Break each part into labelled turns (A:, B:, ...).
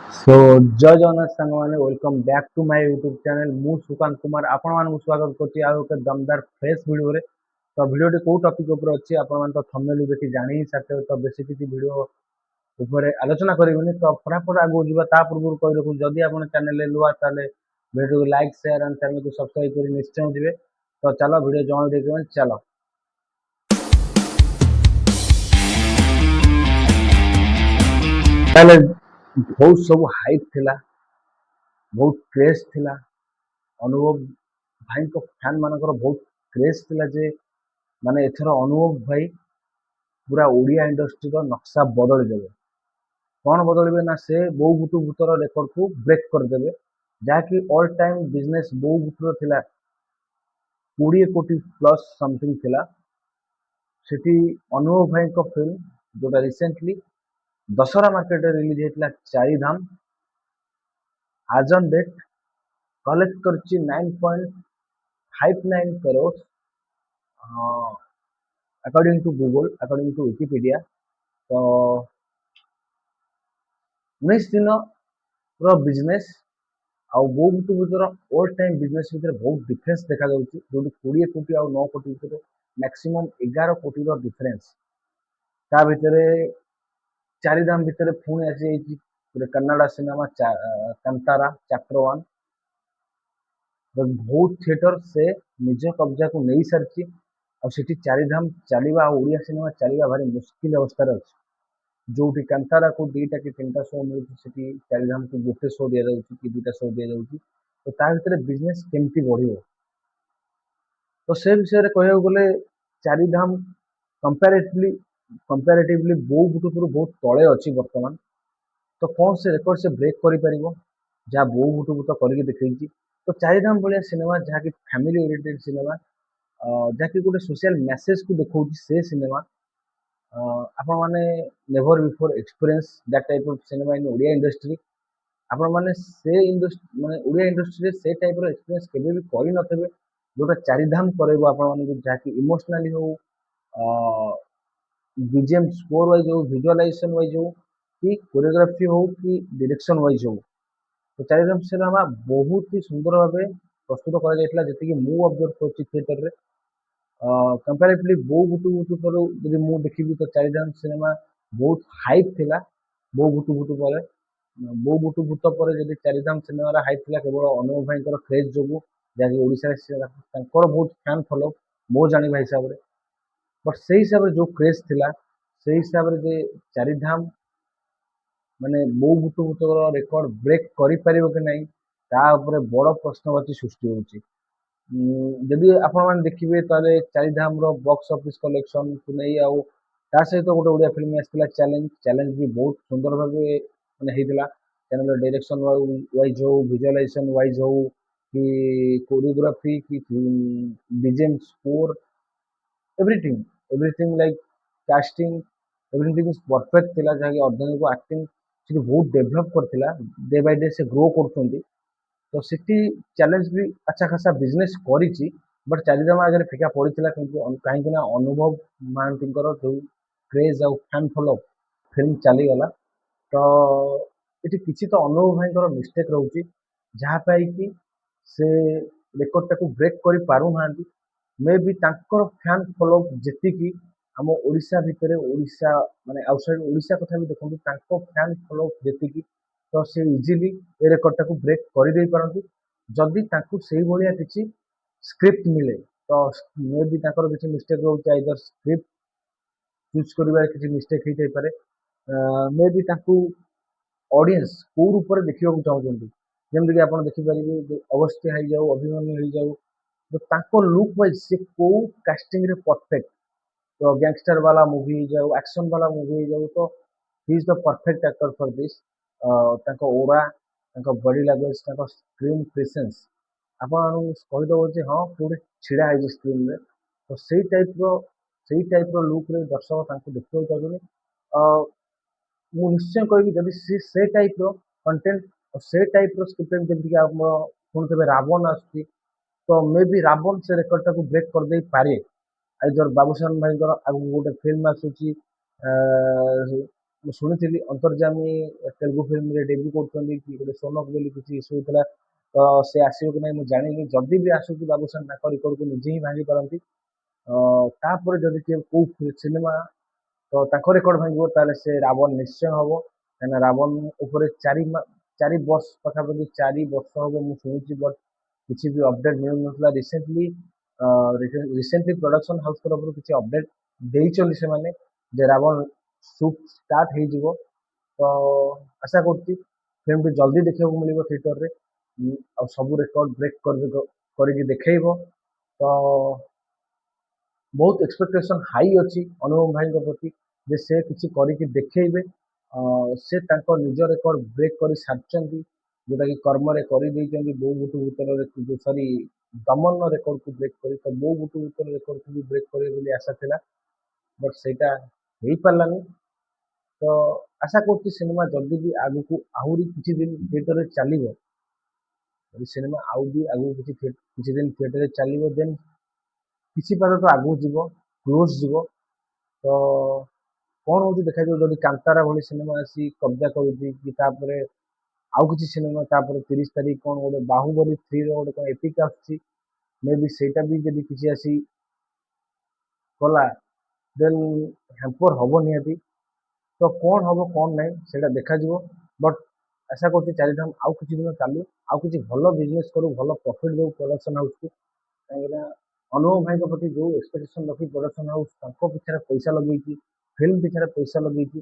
A: सो जय जगन्नाथ सांग मैंने welcome back to my YouTube channel मु सुकांत कुमार आपण मानक स्वागत करछि आ एक दमदार फ्रेश वीडियो रे। तो वीडियो को टॉपिक ऊपर अछि आपण मान तो थंबनेल देखि जानि ही साथे तो बेसी किछि वीडियो ऊपर आलोचना करिवनी तो फटाफट आगो जिबा ता पूर्व कहि रखु जदि आपण चैनल ले लुआ ताले वीडियो को लाइक शेयर एंड चैनल को सब्सक्राइब करी निश्चय जिवे। तो चलो वीडियो जॉइन देखिबन चलो। ताले बहुत सब हाइप थिला, बहुत क्रेज थिला। अनुभव भाई को फैन मानकर बहुत क्रेज थिला जे माने एथर अनुभव भाई पूरा ओडिया इंडस्ट्री रो नक्शा बदल देबे। कौन बदलबे ना से बो बुटु भूतर रेकर्ड को ब्रेक कर देबे। जाकि ऑल टाइम बिजनेस बो बुटुर थिला 20 कोटी प्लस समथिंग थिला। सेठी अनुभव भाई को फिल्म जोटा रिसेंटली दशहरा मार्केट रे रिलीज हेतला चारि धाम आज ऑन डेट कलेक्ट करछि 9.59 crore according to Google, according to Wikipedia. तो 19 दिन रो बिजनेस आउ बहुत भर ऑल टाइम बिजनेस भितर बहुत डिफरेंस देखा जाउछि जो 20 कोटी आ 9 कोटी भितर मैक्सिमम 11 कोटी रो डिफरेंस। ता भितर चारि धाम भितर पुणी आसी जाइछि गोटे कन्नड़ा सिनेमा कांतारा चैप्टर 1 बहुत थिएटर से निज कब्जा को नहीं सारी आ सेठी चारि धाम चलिबा आ ओडिया सिनेमा चलिबा भारी मुश्किल अवस्था अछि। जोटी कांतारा को 2टा कि 3टा शो मिलुछि सेठी चारि धाम को गोटे शो दिया जाउछि कि 2टा शो दिया जाउछि। तो ता भितर बिजनेस केमती बढ़िबो तो से विषय रे कहय गले चारि धाम कंपैरेटिवली बो बुटुपुर बहुत तळे अछि वर्तमान। तो कौन से रेकर्ड से ब्रेक करि परिबो जहाँ बो बुटुबु तो करके देखैछि। तो चारि धाम भलिया सिनेमा जहाँ कि फैमिली ओरिएंटेड सिनेमा जहाँ कि गोटे सोशल मेसेज को देखौछि से सिनेमा आपण माने never before experience that type of cinema in Odia industry. आपण माने से इंडस्ट्री माने ओडिया इंडस्ट्री रे से टाइप रो एक्सपीरियंस केबे भी करि नथबे जोटा चारि धाम करेबो आपण माने जहाँ कि इमोशनली हो बीजीएम स्कोर वाइज हो विजुअलाइजेशन वाइज हो कि कोरियोग्राफी हो कि डायरेक्शन वाइज हो। तो चारि धाम सिनेमा बहुत ही सुंदर भावे प्रस्तुत करा जायतिला जति कि मु ऑब्जर्व करछि थिएटर रे। कंपैरेटिवली बो बुटु बुटु पर यदि मु देखिबि तो चारि धाम सिनेमा बहुत हाइप थिला बो बुटु बुटु पर। बो बुटु भूत पर यदि चारि धाम सिनेमा रा हाइप थिला केवल अनुभव भाईकर क्रेज जोगु जाकि ओडिसा रे तांकर बहुत फैन फॉलो मो जानिबा हिसाब रे। बट से हिसाब रे जो क्रेज थिला से हिसाब रे जे चारि धाम माने बो बुटु भूतर रेकर्ड ब्रेक करि परिबो कि नहीं ता ऊपर बड़ प्रश्नवाची सृष्टि होउछि। जदि आपण माने देखिबे ताले चारि धाम रो बॉक्स ऑफिस कलेक्शन को नहीं आउ ता सहित गोटे ओडिया फिल्म आस्तिला चैलेंज। चैलेंज भी बहुत सुंदर भाबे माने हेतिला चैनल डायरेक्शन वाइज हो विजुअलाइजेशन वाइज हो कि कोरियोग्राफी कि BGM score everything everything like casting everything is perfect थिला जहाँ अर्धन को एक्टिंग से बहुत डेभलप करथिला डे बाय डे से ग्रो करथुंती। तो सिटी चैलेंज भी अच्छा खासा बिजनेस करिछि बट चारिधाम आगे फिका पड़ीथिला किंतु कहीं ना अनुभव महांतीकर जो क्रेज आउ फैन फॉलो फिल्म चलीगला। तो ये किसी तो अनुभव भाई मिस्टेक रोचे जहाँ कि से रेकर्ड टाक ब्रेक कर पारु ना मे बी तांकर फैन फॉलो जी आम ओडिशा भितर ओडिशा माने आउटसाइड ओडिशा कथा भी देखो तांको फैन फॉलो जी तो से इजिली ए रेकर्ड टाक ब्रेक कर दे पारती जदि तांको से भाया किसी स्क्रिप्ट मिले। तो मे बी तांकर किसी मिस्टेक रोचे आइदर स्क्रिप्ट चूज कर किसी मिस्टेक हो पारे मे बी तांको ऑडियंस कौ रूप में देखा चाहते जमीक आप देखिपारे जो अवस्थी हो जाऊ अभिमन्यु हो जाऊ जो तांको लुक वाइज से कौ कास्टिंग रे परफेक्ट। तो गैंगस्टर वाला मूवी जाऊ एक्शन वाला मूवी जाऊ तो he is the perfect actor for this. Aura body language screen presence आपण कहीदे हाँ कोई छिड़ा है स्क्रीन रे तो सही टाइप रो लुक रे दर्शक देखा चाहते। मु निश्चय कहि जदि से टाइप रो कंटेंट और से टाइप रो स्क्रिप्ट जमीक आप शुणुवे रावण आसुची तो मे बी रावण से रेकर्ड टाक ब्रेक कर दे पारे। आइदर बाबूशान भाई आगु गोटे फिल्म आसूची ମୁଁ ଶୁଣିଥିଲି ଅନ୍ତର୍ଯାମୀ ତେଲୁଗୁ ଫିଲ୍ମରେ ଡେବ୍ୟୁ କରୁଛନ୍ତି କି ଗୋଟେ ସୋନକ ବୋଲି କିଛି ଇସ୍ୟୁ ହେଇଥିଲା। ତ ସେ ଆସିବ କି ନାହିଁ ମୁଁ ଜାଣିନି। ଯଦି ବି ଆସୁଛି ବାବୁସାନ ତାଙ୍କ ରେକର୍ଡକୁ ନିଜେ ହିଁ ଭାଙ୍ଗି ପାରନ୍ତି। ତାପରେ ଯଦି କିଏ କୋଉ ସିନେମା ତ ତାଙ୍କ ରେକର୍ଡ ଭାଙ୍ଗିବ ତାହେଲେ ସେ ରାବଣ ନିଶ୍ଚୟ ହବ। କାହିଁକିନା ରାବଣ ଉପରେ 4 ବର୍ଷ ପାଖାପାଖି 4 ବର୍ଷ ହବ ମୁଁ ଶୁଣୁଛି, ବଟ୍ କିଛି ବି ଅପଡେଟ୍ ମିଳୁନଥିଲା। ରିସେଣ୍ଟଲି ପ୍ରଡକ୍ସନ ହାଉସ୍ ତରଫରୁ କିଛି ଅପଡେଟ୍ ଦେଇଛନ୍ତି ସେମାନେ ଯେ ରାବଣ ସୁଟ୍ ଷ୍ଟାର୍ଟ ହେଇଯିବ। ତ ଆଶା କରୁଛି ଫିଲ୍ମଟି ଜଲ୍ଦି ଦେଖିବାକୁ ମିଳିବ ଥିଏଟରରେ, ଆଉ ସବୁ ରେକର୍ଡ ବ୍ରେକ୍ କରିକି ଦେଖେଇବ। ତ ବହୁତ ଏକ୍ସପେକ୍ଟେସନ ହାଇ ଅଛି ଅନୁଭବ ଭାଇଙ୍କ ପ୍ରତି ଯେ ସେ କିଛି କରିକି ଦେଖେଇବେ। ସେ ତାଙ୍କ ନିଜ ରେକର୍ଡ ବ୍ରେକ୍ କରି ସାରିଛନ୍ତି, ଯୋଉଟାକି କର୍ମରେ କରିଦେଇଛନ୍ତି। ବୋଉ ବୁଟୁ ଭୂତର ସରି ଦମନର ରେକର୍ଡକୁ ବ୍ରେକ୍ କରି, ତ ବୋଉ ବୁଟୁ ଭୂତର ରେକର୍ଡକୁ ବି ବ୍ରେକ୍ କରିବେ ବୋଲି ଆଶା ଥିଲା, ବଟ୍ ସେଇଟା ହେଇପାରିଲାନି। ତ ଆଶା କରୁଛି ସିନେମା ଜଲ୍ଦି ବି ଆଗକୁ ଆହୁରି କିଛି ଦିନ ଥିଏଟରରେ ଚାଲିବ। ଯଦି ସିନେମା ଆଉ ବି ଆଗକୁ କିଛି ଦିନ ଥିଏଟରରେ ଚାଲିବ, ଦେନ୍ କିଛି ବାଟ ତ ଆଗକୁ ଯିବ, କ୍ଲୋଜ ଯିବ। ତ କଣ ହଉଛି ଦେଖାଯିବ। ଯଦି କାନ୍ତାରା ଭଳି ସିନେମା ଆସି କବ୍ଜା କରୁଛି କି ତାପରେ ଆଉ କିଛି ସିନେମା ତାପରେ 30 ତାରିଖ କଣ ଗୋଟେ ବାହୁବଳୀ 3ର ଗୋଟେ କଣ ଏପିକ୍ ଆସୁଛି, ମେ ବି ସେଇଟା ବି ଯଦି କିଛି ଆସି କଲା ଦେନ୍ ହ୍ୟାମ୍ପର ହବ ନିହାତି। ତ କଣ ହବ କଣ ନାହିଁ ସେଇଟା ଦେଖାଯିବ। ବଟ୍ ଆଶା କରୁଛି ଚାରିଧାମ ଆଉ କିଛି ଦିନ ଚାଲୁ, ଆଉ କିଛି ଭଲ ବିଜନେସ୍ କରୁ, ଭଲ ପ୍ରଫିଟ୍ ଦଉ ପ୍ରଡକ୍ସନ ହାଉସ୍କୁ। କାହିଁକିନା ଅନୁଭବ ଭାଇଙ୍କ ପ୍ରତି ଯୋଉ ଏକ୍ସପେକ୍ଟେସନ ରଖି ପ୍ରଡକ୍ସନ ହାଉସ୍ ତାଙ୍କ ପିଛାରେ ପଇସା ଲଗେଇଛି, ଫିଲ୍ମ ପିଛାରେ ପଇସା ଲଗେଇଛି,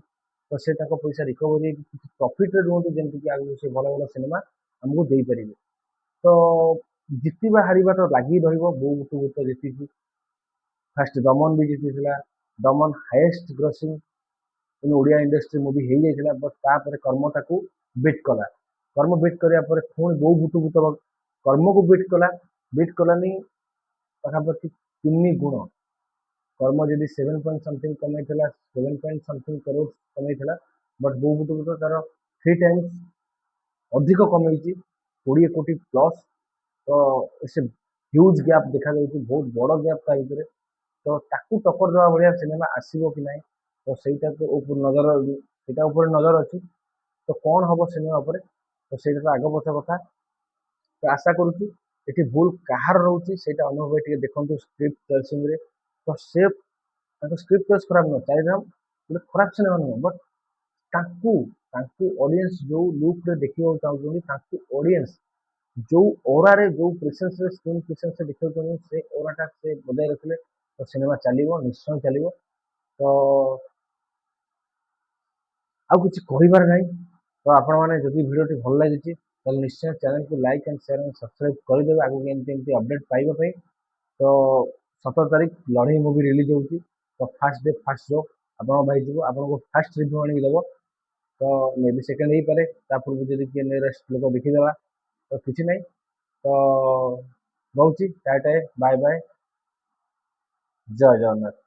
A: ତ ସେ ତାଙ୍କ ପଇସା ରିକଭରି ହେଇକି କିଛି ପ୍ରଫିଟ୍ରେ ରୁହନ୍ତୁ, ଯେମିତିକି ଆଗକୁ ସେ ଭଲ ଭଲ ସିନେମା ଆମକୁ ଦେଇପାରିବେ। ତ ଜିତିବା ହାରିବା ତ ଲାଗି ରହିବ। ବୋଉ ବୁଟୁ ଭୂତ ଜିତିଛି, ଫାଷ୍ଟ ଦମନ ବି ଜିତିଥିଲା। ଦମନ ହାଇଏଷ୍ଟ ଗ୍ରସିଂ ଓଡ଼ିଆ ଇଣ୍ଡଷ୍ଟ୍ରି ମୁଭି ହେଇଯାଇଥିଲା, ବଟ୍ ତାପରେ କର୍ମ ତାକୁ ବିଟ୍ କଲା। କର୍ମ ବିଟ୍ କରିବା ପରେ ପୁଣି ବୋଉ ବୁଟୁ ଭୂତ କର୍ମକୁ ବିଟ୍ କଲାନି ପାଖାପାଖି 3 ଗୁଣ। କର୍ମ ଯଦି 7 ପଏଣ୍ଟ କମେଇଥିଲା, 7 ପଏଣ୍ଟ କମେଇଥିଲା, ବଟ୍ ବୋଉ ବୁଟୁ ଭୂତ ତାର 3 ଟାଇମ୍ସ ଅଧିକ କମେଇଛି, 20 କୋଟି ପ୍ଲସ୍। ତ ସେ ହ୍ୟୁଜ୍ ଗ୍ୟାପ୍ ଦେଖାଯାଉଛି, ବହୁତ ବଡ଼ ଗ୍ୟାପ୍ ତା ଭିତରେ। ତ ତାକୁ ଟକ୍କର ଦେବା ଭଳିଆ ସିନେମା ଆସିବ କି ନାହିଁ, ତ ସେଇଟା ଉପରେ ନଜର ଅଛି। ତ କଣ ହବ ସିନେମା ଉପରେ, ତ ସେଇଟା ତ ଆଗ ପଛ କଥା। ତ ଆଶା କରୁଛି ଏଠି ଭୁଲ କାହାର ରହୁଛି ସେଇଟା ଅନୁଭବ ଭାଇ ଟିକେ ଦେଖନ୍ତୁ ସ୍କ୍ରିପ୍ଟ ଚଏସିଂରେ। ତ ସେ ତାଙ୍କ ସ୍କ୍ରିପ୍ଟ ଚଏସ୍ ଖରାପ ନୁହଁ, ଚାରିଧାମ ଗୋଟେ ଖରାପ ସିନେମା ନୁହଁ, ବଟ୍ ତାଙ୍କୁ ଅଡିଏନ୍ସ ଯୋଉ ଲୁକ୍ରେ ଦେଖିବାକୁ ଚାହୁଁଛନ୍ତି, ତାଙ୍କୁ ଅଡିଏନ୍ସ ଯୋଉ ଓରାରେ ଯୋଉ ପ୍ରେସେନ୍ସରେ ସ୍କ୍ରିନ୍ ପ୍ରେସେନ୍ସରେ ଦେଖିବାକୁ ଚାହୁଁଛନ୍ତି, ସେ ଓରାଟା ସେ ବଜାୟ ରଖିଲେ ତ ସିନେମା ଚାଲିବ, ନିଶ୍ଚୟ ଚାଲିବ। ତ ଆଉ କିଛି କହିବାର ନାହିଁ। ତ ଆପଣମାନେ ଯଦି ଭିଡ଼ିଓଟି ଭଲ ଲାଗିଛି ତାହେଲେ ନିଶ୍ଚୟ ଚ୍ୟାନେଲକୁ like and share and subscribe କରିଦେବେ ଆଗକୁ ଏମିତି ଅପଡେଟ୍ ପାଇବା ପାଇଁ। ତ 17 ତାରିଖ ଲଢ଼େଇ ମୁଭି ରିଲିଜ୍ ହେଉଛି। ତ ଫାର୍ଷ୍ଟ ଡେ ଫାର୍ଷ୍ଟ ଶୋ ଆପଣଙ୍କ ଭାଇ ଯିବ, ଆପଣଙ୍କୁ ଫାର୍ଷ୍ଟ ରିଭ୍ୟୁ ଆଣିକି ଦେବ। ତ ମେ ବି ସେକେଣ୍ଡ ହେଇପାରେ, ତା ପୂର୍ବରୁ ଯଦି କିଏ ନିୟରେଷ୍ଟ ଲୋକ ଦେଖିଦେବା ତ କିଛି ନାହିଁ। ତ ରହୁଛି, ଟାଟା ବାଏ ବାଏ, ଜୟ ଜଗନ୍ନାଥ।